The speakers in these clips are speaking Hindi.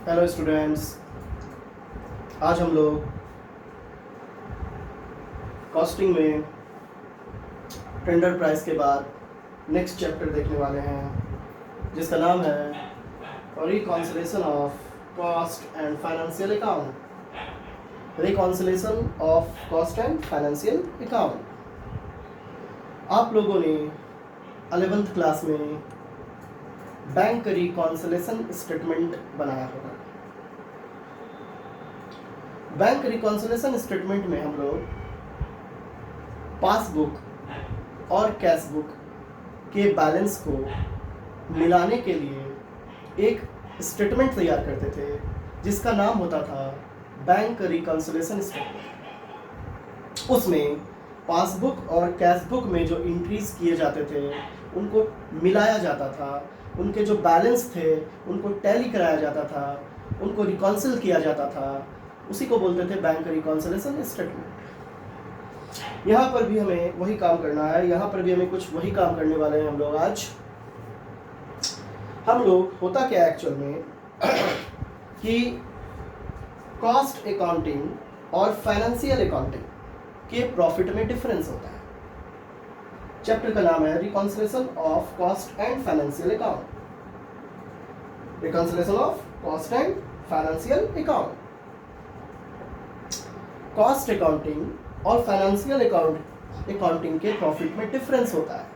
हेलो स्टूडेंट्स, आज हम लोग कॉस्टिंग में टेंडर प्राइस के बाद नेक्स्ट चैप्टर देखने वाले हैं जिसका नाम है reconciliation of cost and financial account. Reconciliation of cost and financial account. आप लोगों ने 11th क्लास में बैंक रिकॉन्सिलेशन स्टेटमेंट बनाया होगा। बैंक रिकॉन्सिलेशन स्टेटमेंट में हम लोग पासबुक और कैश बुक के बैलेंस को मिलाने के लिए एक स्टेटमेंट तैयार करते थे जिसका नाम होता था बैंक रिकॉन्सिलेशन स्टेटमेंट। उसमें पासबुक और कैश बुक में जो एंट्रीज किए जाते थे उनको मिलाया जाता था, उनके जो बैलेंस थे उनको टैली कराया जाता था, उनको रिकॉन्सिल किया जाता था। उसी को बोलते थे बैंक रिकॉन्सिलेशन स्टेटमेंट। यहाँ पर भी हमें वही काम करना है, यहाँ पर भी हमें कुछ वही काम करने वाले हैं हम लोग आज। हम लोग होता क्या एक्चुअल में कि कॉस्ट अकाउंटिंग और फाइनेंशियल अकाउंटिंग के प्रॉफिट में डिफरेंस होता है। चैप्टर का नाम है reconciliation of cost and financial account. Reconciliation of cost and financial account. Cost accounting और फाइनेंशियल अकाउंटिंग के प्रॉफिट में डिफरेंस होता है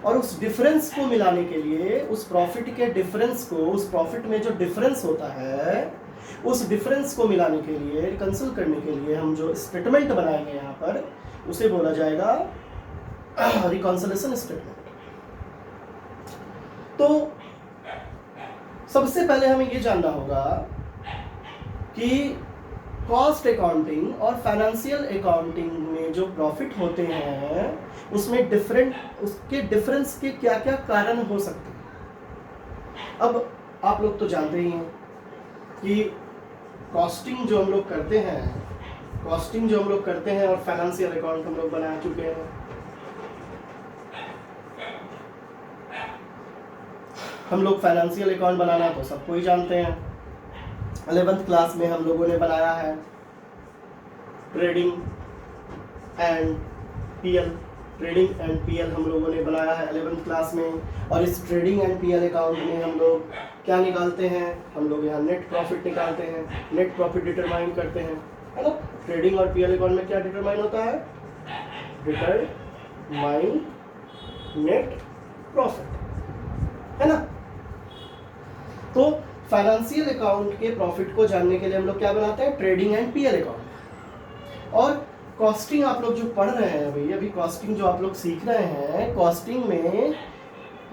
और उस डिफरेंस को मिलाने के लिए, उस प्रॉफिट के डिफरेंस को, उस प्रॉफिट में जो डिफरेंस होता है उस डिफरेंस को मिलाने के लिए, रिकंसिल करने के लिए हम जो स्टेटमेंट बनाएंगे यहाँ पर उसे बोला जाएगा रिकॉन्सिलेशन स्टेटमेंट। तो सबसे पहले हमें ये जानना होगा कि कॉस्ट अकाउंटिंग और फाइनेंशियल अकाउंटिंग में जो प्रॉफिट होते हैं उसमें उसके डिफरेंस के क्या क्या कारण हो सकते हैं। अब आप लोग तो जानते ही हैं कि कॉस्टिंग जो हम लोग करते हैं और फाइनेंशियल अकाउंट हम लोग बना चुके हैं। हम लोग फाइनेंशियल अकाउंट बनाना तो सबको ही जानते हैं। 11th क्लास में हम लोगों ने बनाया है ट्रेडिंग एंड पीएल हम लोगों ने बनाया है 11th क्लास में। और इस ट्रेडिंग एंड पीएल अकाउंट में हम लोग क्या निकालते हैं, हम लोग यहाँ नेट प्रॉफिट निकालते हैं, नेट प्रॉफिट डिटरमाइन करते हैं, है ना। ट्रेडिंग और पीएल अकाउंट में क्या डिटरमाइन होता है, डिटरमाइन नेट प्रॉफिट, है ना। तो फाइनेंशियल अकाउंट के प्रॉफिट को जानने के लिए हम लोग क्या बनाते हैं, ट्रेडिंग एंड पीएल अकाउंट। और कॉस्टिंग आप लोग जो पढ़ रहे हैं भाई, अभी कॉस्टिंग जो आप लोग सीख रहे हैं,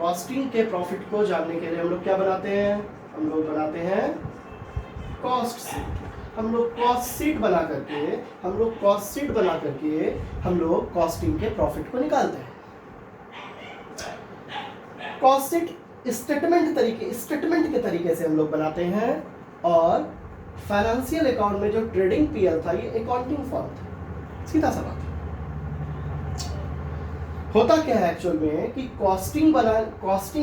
कॉस्टिंग के प्रॉफिट को जानने के लिए हम लोग क्या बनाते हैं, हम लोग बनाते हैं कॉस्ट शीट। हम लोग कॉस्ट शीट बना करके हम लोग कॉस्टिंग के प्रॉफिट को निकालते हैं। कॉस्ट शीट स्टेटमेंट के तरीके से हम लोग बनाते हैं। और फाइनेंशियल अकाउंट में जो ट्रेडिंग पीएल था ये अकाउंटिंग फॉर्म था, सीधा सा बात। होता क्या है एक्चुअल में कि कॉस्टिंग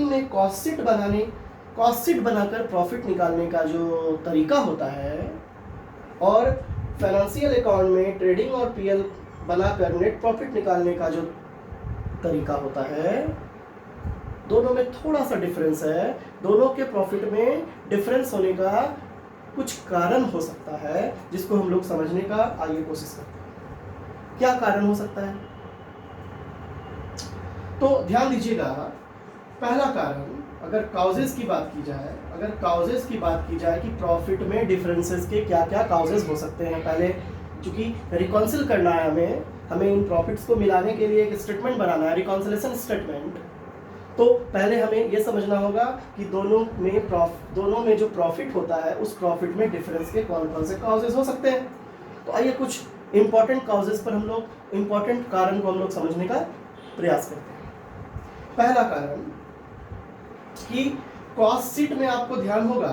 में कॉस्ट शीट बनाकर प्रॉफिट निकालने का जो तरीका होता है और फाइनेंशियल अकाउंट में ट्रेडिंग और पीएल बनाकर नेट प्रॉफिट निकालने का जो तरीका होता है, दोनों में थोड़ा सा डिफरेंस है। दोनों के प्रॉफिट में डिफरेंस होने का कुछ कारण हो सकता है जिसको हम लोग समझने का आइए कोशिश करते हैं। क्या कारण हो सकता है, तो ध्यान दीजिएगा। पहला कारण, अगर काउजेस की बात की जाए कि प्रॉफिट में डिफरेंसेस के क्या क्या काउजेस हो सकते हैं। पहले चूंकि रिकॉन्सिल करना है, हमें इन प्रॉफिट्स को मिलाने के लिए एक स्टेटमेंट बनाना है, रिकॉन्सिलेशन स्टेटमेंट। तो पहले हमें यह समझना होगा कि दोनों में जो प्रॉफिट होता है उस प्रॉफिट में डिफरेंस के कौन कौन से काउजेस हो सकते हैं। तो आइए कुछ इंपॉर्टेंट काउजेस पर इंपॉर्टेंट कारण को हम लोग समझने का प्रयास करते हैं। पहला कारण कि कॉस्ट शीट में आपको ध्यान होगा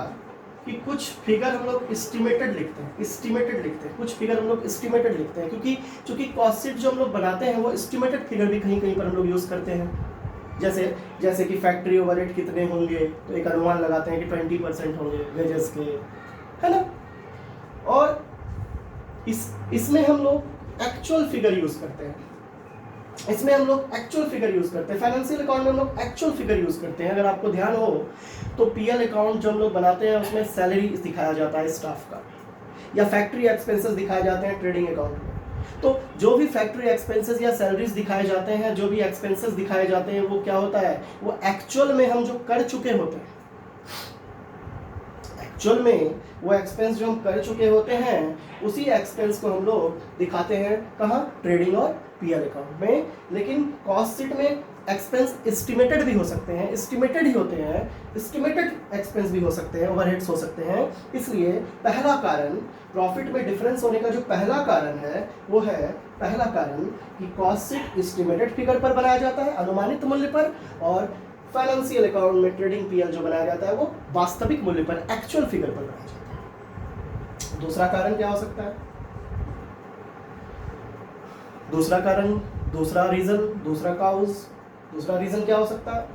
कि कुछ फिगर हम लोग एस्टिमेटेड लिखते हैं, कुछ फिगर हम लोग एस्टिमेटेड लिखते हैं क्योंकि कॉस्ट शीट जो हम लोग बनाते हैं वो एस्टिमेटेड फिगर भी कहीं कहीं पर हम लोग यूज करते हैं। जैसे कि फैक्ट्री ओवरहेड कितने होंगे तो एक अनुमान लगाते हैं कि 20% होंगे वेजेस के, है ना। और इसमें हम लोग एक्चुअल फिगर यूज करते हैं, फाइनेंशियल अकाउंट में हम लोग एक्चुअल फिगर यूज करते हैं। अगर आपको ध्यान हो तो पीएल अकाउंट जो हम लोग बनाते हैं उसमें सैलरी दिखाया जाता है स्टाफ का, या फैक्ट्री एक्सपेंसेस दिखाए जाते हैं ट्रेडिंग अकाउंट में। तो जो भी फैक्ट्री एक्सपेंसेस या सैलरीज दिखाए जाते हैं, जो भी एक्सपेंसेस दिखाए जाते हैं, वो क्या होता है, वो एक्चुअल में हम जो कर चुके होते हैं, एक्चुअल में वो एक्सपेंस जो हम कर चुके होते हैं, उसी एक्सपेंस को हम लोग दिखाते हैं कहाँ, ट्रेडिंग और पीएल अकाउंट में। लेकिन कॉस्ट शीट में एक्सपेंस एस्टिमेटेड भी हो सकते हैं, एस्टिमेटेड ही होते हैं, एस्टिमेटेड एक्सपेंस भी हो सकते हैं, ओवरहेड्स हो सकते हैं। इसलिए पहला कारण प्रॉफिट में डिफरेंस होने का जो पहला कारण है वो है, पहला कारण कि कॉस्ट शीट एस्टिमेटेड फिगर पर बनाया जाता है, अनुमानित मूल्य पर, और फाइनेंशियल अकाउंट में ट्रेडिंग पीएल जो बनाया जाता है वो वास्तविक मूल्य पर, एक्चुअल फिगर पर बनाया जाता है। दूसरा कारण क्या हो सकता है, दूसरा कारण, दूसरा रीजन, दूसरा रीजन क्या हो सकता है,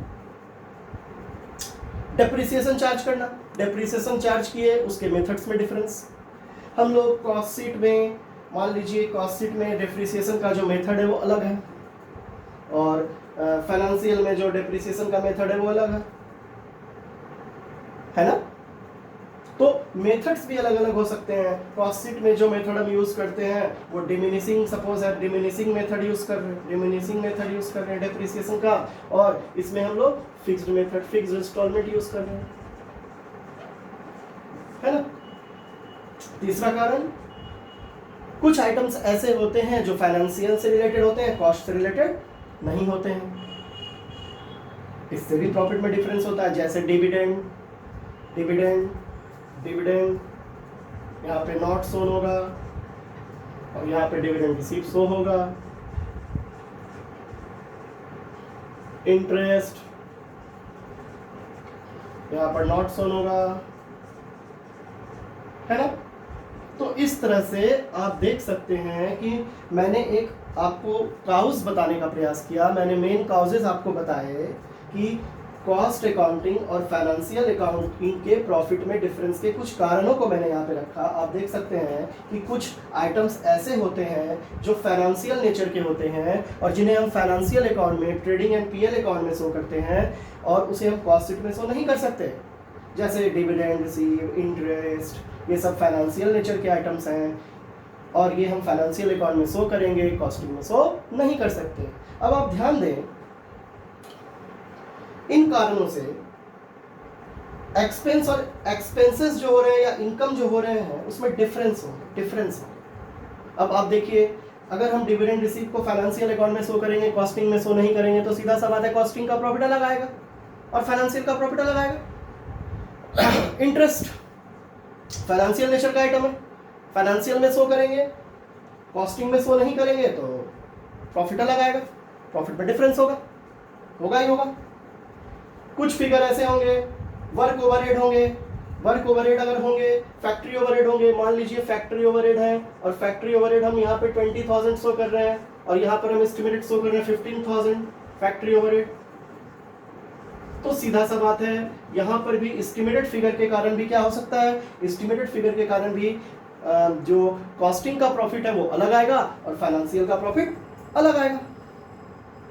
डेप्रिसिएशन चार्ज करना। डेप्रिसिएशन चार्ज किए, उसके मेथड्स में डिफरेंस। हम लोग कॉस्ट शीट में, मान लीजिए कॉस्ट शीट में डेप्रिसिएशन का जो मेथड है वो अलग है, और फाइनेंशियल में जो डेप्रिसिएशन का मेथड है वो अलग है ना। तो मेथड्स भी अलग अलग हो सकते हैं। कॉस्ट शीट में जो मेथड हम यूज करते हैं वो डिमिनिशिंग, सपोज है डिमिनिशिंग मेथड यूज कर रहे हैं डेप्रिसिएशन का, और इसमें हम लोग fixed method, fixed installment use कर रहे हैं, है ना। तीसरा कारण, कुछ आइटम्स ऐसे होते हैं जो फाइनेंशियल से रिलेटेड होते हैं, कॉस्ट से रिलेटेड नहीं होते हैं, इससे भी प्रॉफिट में डिफरेंस होता है। जैसे डिविडेंड, यहाँ पे नॉट शोन होगा और यहाँ पे डिविडेंड रिसीव शो होगा। इंटरेस्ट यहाँ पर नॉट शोन होगा, है ना। तो इस तरह से आप देख सकते हैं कि मैंने एक आपको काउज बताने का प्रयास किया, मैंने मेन काउजेज आपको बताए कि कॉस्ट अकाउंटिंग और फाइनेंशियल अकाउंटिंग के प्रॉफिट में डिफरेंस के कुछ कारणों को मैंने यहाँ पे रखा। आप देख सकते हैं कि कुछ आइटम्स ऐसे होते हैं जो फाइनेंशियल नेचर के होते हैं और जिन्हें हम फाइनेंशियल अकाउंट में, ट्रेडिंग एंड पीएल अकाउंट में शो करते हैं, और उसे हम कॉस्ट शीट में शो नहीं कर सकते। जैसे डिविडेंड रिसीव, इंटरेस्ट, ये सब फाइनेंशियल नेचर के आइटम्स हैं और ये हम फाइनेंशियल अकाउंट में शो करेंगे, कॉस्टिंग में शो नहीं कर सकते। अब आप ध्यान दें, इन कारणों से एक्सपेंस और एक्सपेंसेस जो हो रहे हैं या इनकम जो हो रहे हैं उसमें डिफरेंस हो। अब आप देखिए, अगर हम डिविडेंड रिसीव को फाइनेंशियल अकाउंट में शो करेंगे, कॉस्टिंग में शो नहीं करेंगे, तो सीधा सा बात है कॉस्टिंग का प्रॉफिट अलग आएगा और फाइनेंशियल का प्रॉफिट अलग आएगा। इंटरेस्ट फाइनेंशियल नेचर का आइटम है, फाइनेंशियल में शो करेंगे, कॉस्टिंग में शो नहीं करेंगे तो प्रॉफिट अलग आएगा, प्रॉफिट में डिफरेंस होगा ही होगा। कुछ फिगर ऐसे होंगे, वर्क ओवरहेड होंगे, वर्क ओवरहेड अगर होंगे, फैक्ट्री ओवरहेड होंगे। मान लीजिए फैक्ट्री ओवरहेड है और फैक्ट्री ओवरहेड हम यहाँ पे 20,000 शो कर रहे हैं और यहाँ पर हम एस्टिमेटेड शो कर रहे हैं 15,000 फैक्ट्री ओवरहेड। तो सीधा सा बात है, यहाँ पर भी एस्टिमेटेड फिगर के कारण भी क्या हो सकता है, एस्टिमेटेड फिगर के कारण भी जो कॉस्टिंग का प्रॉफिट है वो अलग आएगा और फाइनेंशियल का प्रॉफिट अलग आएगा।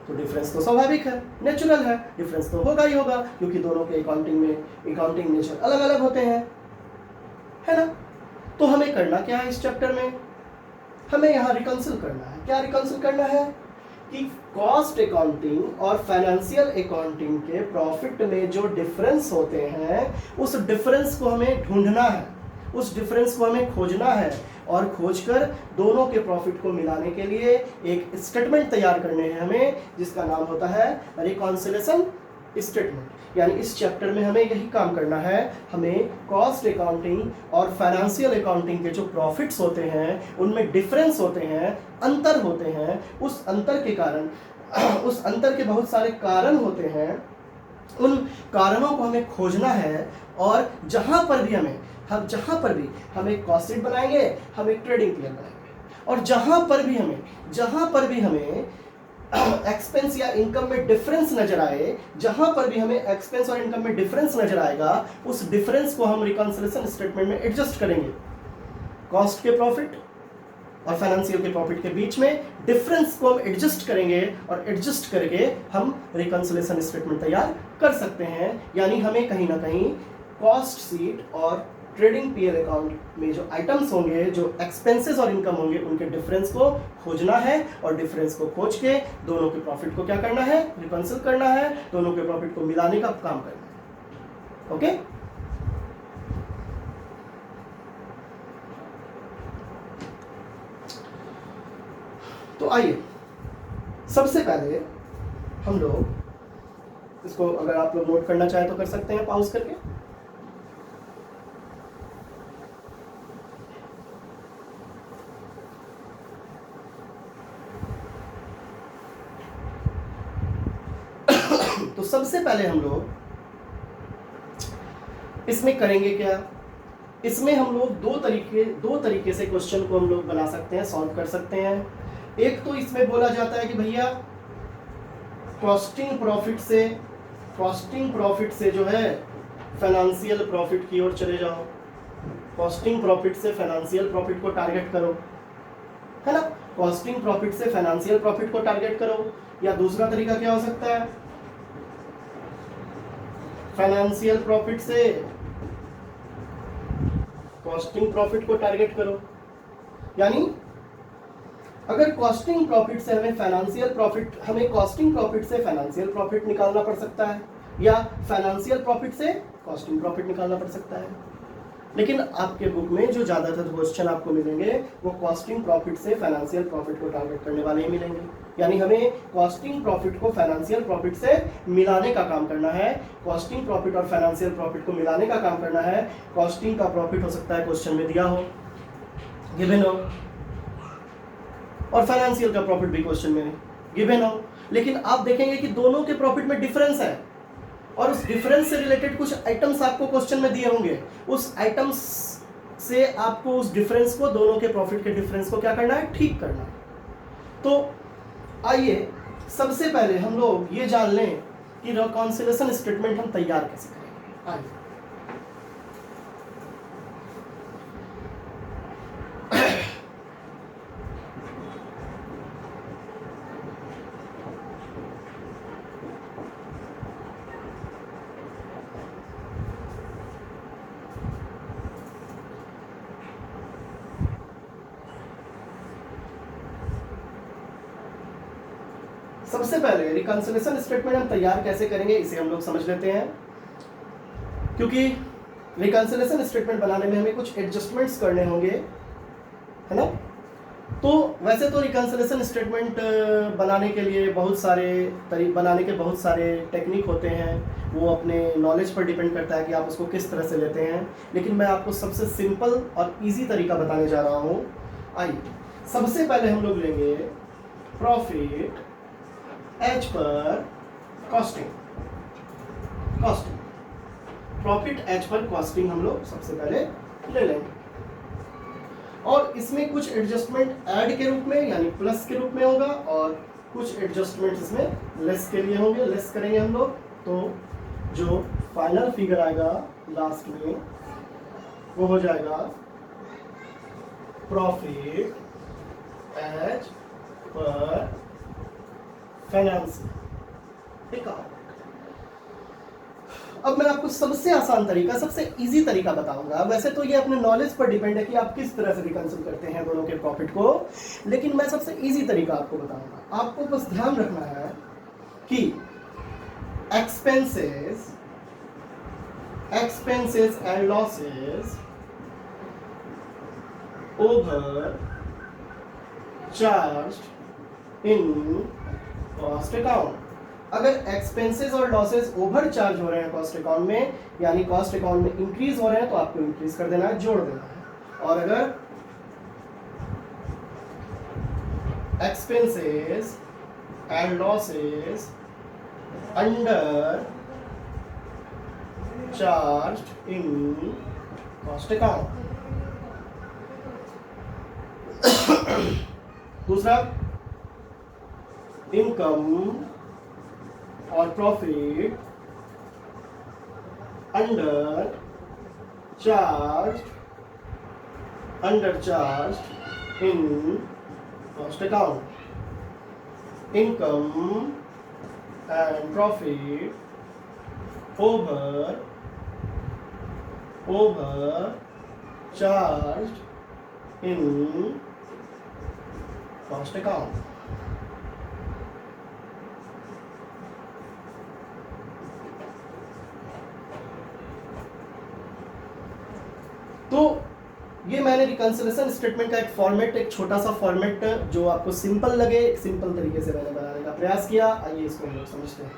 तो डिफरेंस तो स्वाभाविक है, नेचुरल है, डिफरेंस तो होगा ही होगा, क्योंकि दोनों के अकाउंटिंग नेचर अलग अलग होते हैं, है ना। तो हमें करना क्या है इस चैप्टर में, हमें यहाँ रिकंसिल करना है। क्या रिकंसिल करना है कि कॉस्ट अकाउंटिंग और फाइनेंशियल अकाउंटिंग के प्रॉफिट में जो डिफरेंस होते हैं उस डिफरेंस को हमें ढूंढना है, उस डिफरेंस को हमें खोजना है और खोजकर दोनों के प्रॉफिट को मिलाने के लिए एक स्टेटमेंट तैयार करने हैं हमें, जिसका नाम होता है रिकॉन्सिलेशन स्टेटमेंट। यानी इस चैप्टर में हमें यही काम करना है, हमें कॉस्ट अकाउंटिंग और फाइनेंशियल अकाउंटिंग के जो प्रॉफिट्स होते हैं उनमें डिफरेंस होते हैं, अंतर होते हैं, उस अंतर के कारण, उस अंतर के बहुत सारे कारण होते हैं, उन कारणों को हमें खोजना है। और जहाँ पर भी हम एक कॉस्ट शीट बनाएंगे, हम एक ट्रेडिंग पीएल बनाएंगे, और जहाँ पर भी हमें एक्सपेंस या इनकम में डिफरेंस नजर आए, जहां पर भी हमें एक्सपेंस और इनकम में डिफरेंस नजर आएगा उस डिफरेंस को हम रिकंसिलिएशन स्टेटमेंट में एडजस्ट करेंगे। कॉस्ट के प्रॉफिट और फाइनेंशियल के प्रॉफिट के बीच में डिफरेंस को हम एडजस्ट करेंगे और एडजस्ट करके हम रिकंसिलिएशन स्टेटमेंट तैयार कर सकते हैं। यानी हमें कहीं ना कहीं कॉस्ट शीट और ट्रेडिंग पीएल अकाउंट में जो आइटम्स होंगे, जो एक्सपेंसेस और इनकम होंगे, उनके डिफरेंस को खोजना है और डिफरेंस को खोज के दोनों के प्रॉफिट को क्या करना है, रिकंसिल करना है, दोनों के प्रॉफिट को मिलाने का काम करना है। ओके, तो आइए सबसे पहले हम लोग इसको, अगर आप लोग नोट करना चाहें तो कर सकते हैं पॉज करके। तो सबसे पहले हम लोग इसमें करेंगे क्या, इसमें हम लोग दो तरीके से क्वेश्चन को हम लोग बना सकते हैं, सॉल्व कर सकते हैं। एक तो इसमें बोला जाता है कि भैया कॉस्टिंग प्रॉफिट से जो है फाइनेंशियल प्रॉफिट की ओर चले जाओ, कॉस्टिंग प्रॉफिट से फाइनेंशियल प्रॉफिट को टारगेट करो, है ना, कॉस्टिंग प्रॉफिट से फाइनेंशियल प्रॉफिट को टारगेट करो। या दूसरा तरीका क्या हो सकता है, फाइनेंशियल प्रॉफिट से कॉस्टिंग प्रॉफिट को टारगेट करो। यानी अगर कॉस्टिंग प्रॉफिट से हमें कॉस्टिंग प्रॉफिट से फाइनेंशियल प्रॉफिट निकालना पड़ सकता है, या फाइनेंशियल प्रॉफिट से कॉस्टिंग प्रॉफिट निकालना पड़ सकता है। लेकिन आपके बुक में जो ज्यादातर क्वेश्चन आपको मिलेंगे वो कॉस्टिंग प्रॉफिट से फाइनेंशियल प्रॉफिट को टारगेट करने वाले ही मिलेंगे। यानी हमें कॉस्टिंग प्रॉफिट को फाइनेंशियल प्रॉफिट से मिलाने का काम करना है, कॉस्टिंग प्रॉफिट और फाइनेंशियल प्रॉफिट को मिलाने का काम करना है। कॉस्टिंग का प्रॉफिट हो सकता है क्वेश्चन में दिया हो, गिवन हो, और फाइनेंशियल का प्रॉफिट भी क्वेश्चन में गिवन हो, लेकिन आप देखेंगे कि दोनों के प्रॉफिट में डिफरेंस है और उस डिफरेंस से रिलेटेड कुछ आइटम्स आपको क्वेश्चन में दिए होंगे। उस आइटम्स से आपको उस डिफरेंस को, दोनों के प्रॉफिट के डिफरेंस को क्या करना है, ठीक करना है। तो आइए सबसे पहले हम लोग ये जान लें कि रिकंसिलिएशन स्टेटमेंट हम तैयार कैसे करेंगे। आइए सबसे पहले रिकंसिलिएशन स्टेटमेंट हम तैयार कैसे करेंगे इसे हम लोग समझ लेते हैं, क्योंकि रिकंसिलिएशन स्टेटमेंट बनाने में हमें कुछ एडजस्टमेंट्स करने होंगे, है ना। तो वैसे तो रिकंसिलिएशन स्टेटमेंट बनाने के बहुत सारे टेक्निक होते हैं, वो अपने नॉलेज पर डिपेंड करता है कि आप उसको किस तरह से लेते हैं। लेकिन मैं आपको सबसे सिंपल और इजी तरीका बताने जा रहा हूँ। आइए सबसे पहले हम लोग लेंगे profit as per costing, profit as per costing हम लोग सबसे पहले ले लेंगे, और इसमें कुछ एडजस्टमेंट ऐड के रूप में यानी प्लस के रूप में होगा, और कुछ एडजस्टमेंट इसमें लेस के लिए होंगे, लेस करेंगे हम लोग। तो जो फाइनल फिगर आएगा लास्ट में वो हो जाएगा profit as per financial account. अब मैं आपको सबसे आसान तरीका, सबसे इजी तरीका बताऊंगा। वैसे तो ये अपने नॉलेज पर डिपेंड है कि आप किस तरह से रिकंसिल करते हैं दोनों के प्रॉफिट को, लेकिन मैं सबसे इजी तरीका आपको बताऊंगा। आपको बस ध्यान रखना है कि expenses and losses over charged in cost account. अगर एक्सपेंसेस और लॉसेस ओवर चार्ज हो रहे हैं कॉस्ट अकाउंट में, यानी कॉस्ट अकाउंट में इंक्रीज हो रहे हैं, तो आपको इंक्रीज कर देना है, जोड़ देना है। और अगर expenses and losses under charge in cost account. दूसरा, income or profit undercharged in cost account. Income and profit overcharged in cost account. तो ये मैंने रिकंसिलिएशन स्टेटमेंट का एक फॉर्मेट, एक छोटा सा फॉर्मेट जो आपको सिंपल लगे, सिंपल तरीके से मैंने बनाने का प्रयास किया। आइए इसको हम लोग समझते हैं।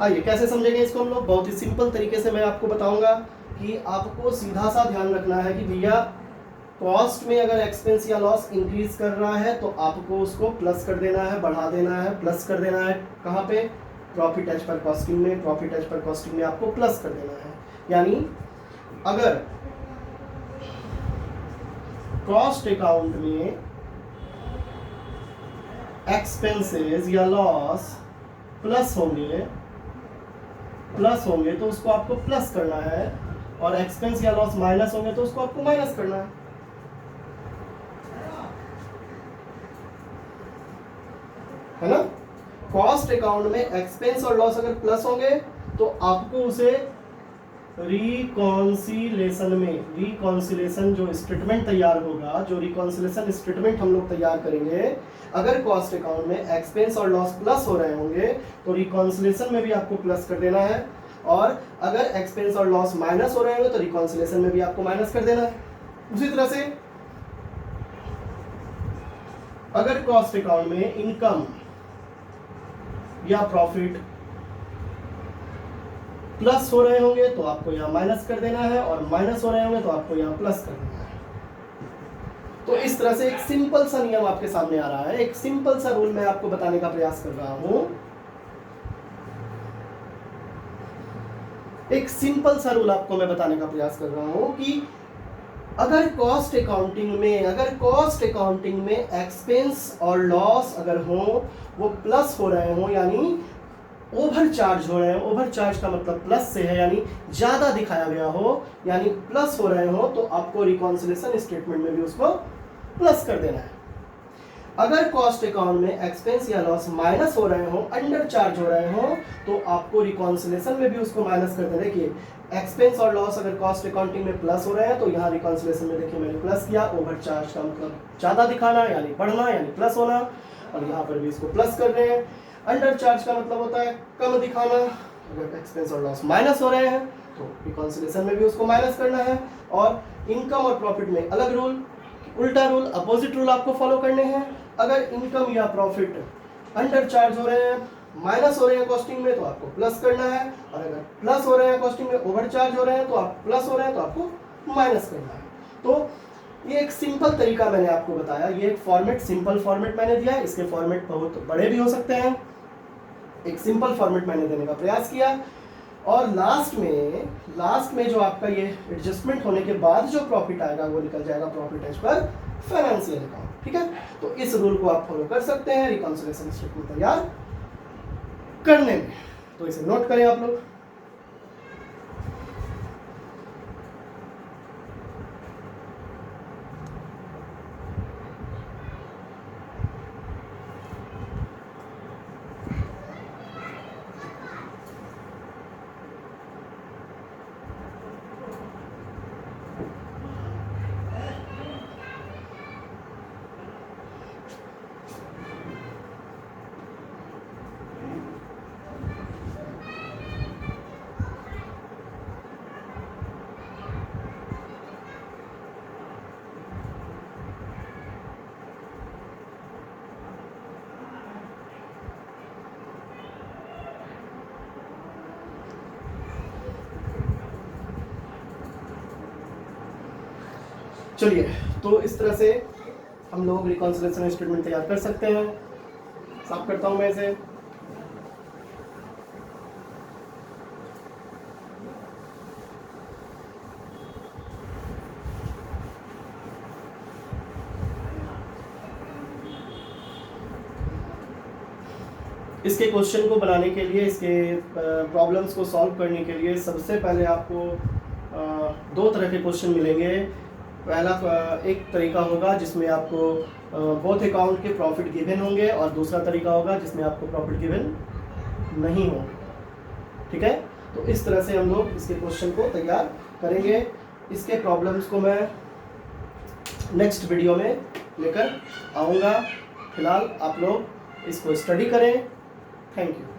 आइए कैसे समझेंगे इसको हम लोग। बहुत ही सिंपल तरीके से मैं आपको बताऊंगा कि आपको सीधा सा ध्यान रखना है कि भैया कॉस्ट में अगर एक्सपेंस या लॉस इंक्रीज कर रहा है तो आपको उसको प्लस कर देना है, बढ़ा देना है, प्लस कर देना है। कहाँ पे? प्रॉफिट एज पर कॉस्टिंग में। प्रॉफिट एज पर कॉस्टिंग में आपको प्लस कर देना है। यानी अगर कॉस्ट अकाउंट में एक्सपेंसेस या लॉस प्लस होंगे तो उसको आपको प्लस करना है, और एक्सपेंस या लॉस माइनस होंगे तो उसको आपको माइनस करना है ना। कॉस्ट अकाउंट में एक्सपेंस और लॉस अगर प्लस होंगे तो आपको उसे रिकॉन्सिलेशन जो स्टेटमेंट तैयार होगा, जो रिकॉन्सिलेशन स्टेटमेंट हम लोग तैयार करेंगे, अगर कॉस्ट अकाउंट में एक्सपेंस और लॉस प्लस हो रहे होंगे तो रिकॉन्सिलेशन में भी आपको प्लस कर देना है, और अगर एक्सपेंस और लॉस माइनस हो रहे होंगे तो रिकॉन्सिलेशन में भी आपको माइनस कर देना है। उसी तरह से अगर कॉस्ट अकाउंट में इनकम या प्रॉफिट प्लस हो रहे होंगे तो आपको यहां माइनस कर देना है, और माइनस हो रहे होंगे तो आपको यहां प्लस कर देना है। तो इस तरह से एक सिंपल सा नियम आपके सामने आ रहा है, एक सिंपल सा रूल मैं आपको बताने का प्रयास कर रहा हूं। एक सिंपल सा रूल आपको मैं बताने का प्रयास कर रहा हूं कि अगर कॉस्ट अकाउंटिंग में एक्सपेंस और लॉस अगर हो वो प्लस हो रहे हो, यानी ओवर चार्ज हो रहे हैं, ओवर चार्ज का मतलब प्लस से है, यानी ज्यादा दिखाया गया हो, यानी प्लस हो रहे हो, तो आपको रिकॉन्सिलेशन स्टेटमेंट में भी उसको प्लस कर देना है। अगर कॉस्ट अकाउंट में एक्सपेंस या लॉस माइनस हो रहे हो, अंडर चार्ज हो रहे हो, तो आपको रिकॉन्सिलेशन में भी उसको माइनस कर देना। देखिए एक्सपेंस और लॉस अगर कॉस्ट अकाउंटिंग में प्लस हो रहे हैं तो यहाँ रिकॉन्सिलेशन में देखिए मैंने प्लस किया। ओवर चार्ज का मतलब ज्यादा दिखाना यानी बढ़ना यानी प्लस होना, और यहाँ पर भी इसको प्लस कर रहे हैं। अंडर चार्ज का मतलब होता है कम दिखाना। अगर एक्सपेंस और लॉस माइनस हो रहे हैं तो रिकॉन्सिलेशन में भी उसको माइनस करना है। और इनकम और प्रॉफिट में अलग रूल, उल्टा रूल, अपोजिट रूल आपको फॉलो करने हैं। अगर इनकम या प्रॉफिट अंडर चार्ज हो रहे हैं, माइनस हो रहे हैं कॉस्टिंग में, तो आपको प्लस करना है, और अगर प्लस हो रहे हैं कॉस्टिंग में, ओवर चार्ज हो रहे हैं तो आप प्लस हो रहे हैं तो आपको माइनस करना है। तो ये एक सिंपल तरीका मैंने आपको बताया, ये एक फॉर्मेट, सिंपल फॉर्मेट मैंने दिया। इसके फॉर्मेट बहुत बड़े भी हो सकते हैं, एक सिंपल फॉर्मेट मैंने देने का प्रयास किया। और लास्ट में जो आपका ये एडजस्टमेंट होने के बाद जो प्रॉफिट आएगा वो निकल जाएगा profit as per financial account. ठीक है, तो इस रूल को आप फॉलो कर सकते हैं रिकॉन्सिलेशन स्टेटमेंट तैयार करने में। तो इसे नोट करें आप लोग। चलिए, तो इस तरह से हम लोग रिकॉन्सिलेशन स्टेटमेंट तैयार कर सकते हैं। साफ करता हूं मैं इसे। इसके क्वेश्चन को बनाने के लिए, इसके प्रॉब्लम्स को सॉल्व करने के लिए सबसे पहले आपको दो तरह के क्वेश्चन मिलेंगे। पहला एक तरीका होगा जिसमें आपको बोथ अकाउंट के प्रॉफिट गिवन होंगे, और दूसरा तरीका होगा जिसमें आपको प्रॉफिट गिवन नहीं होंगे। ठीक है, तो इस तरह से हम लोग इसके क्वेश्चन को तैयार करेंगे। इसके प्रॉब्लम्स को मैं नेक्स्ट वीडियो में लेकर आऊँगा। फिलहाल आप लोग इसको स्टडी करें। Thank you.